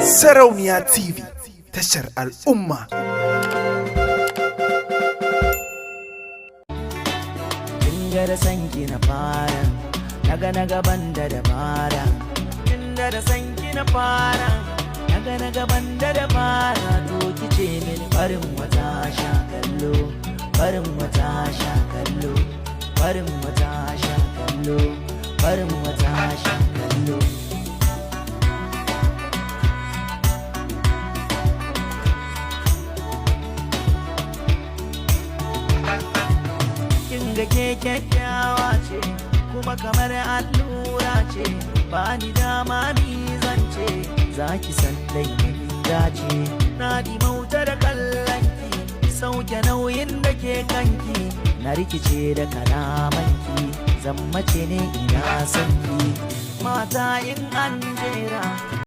Sarauniya TV, tashar al'umma. Inda da sanki na fara, na gaban da dabara. Inda da sanki na fara, na gaban da dabara. To kice min farin wata sha kallo, farin wata sha kallo, farin wata sha kallo, farin wata sha kallo. Kinga ke kyakkyawa ce kuma kamar allura ce, ba ni dama ni zance zaki san dai dace. Na dimauta da kallonki, sauke nauyin da ke kanki, na rikice da kalamanki, zammace ne ina sanki. Mata in an jera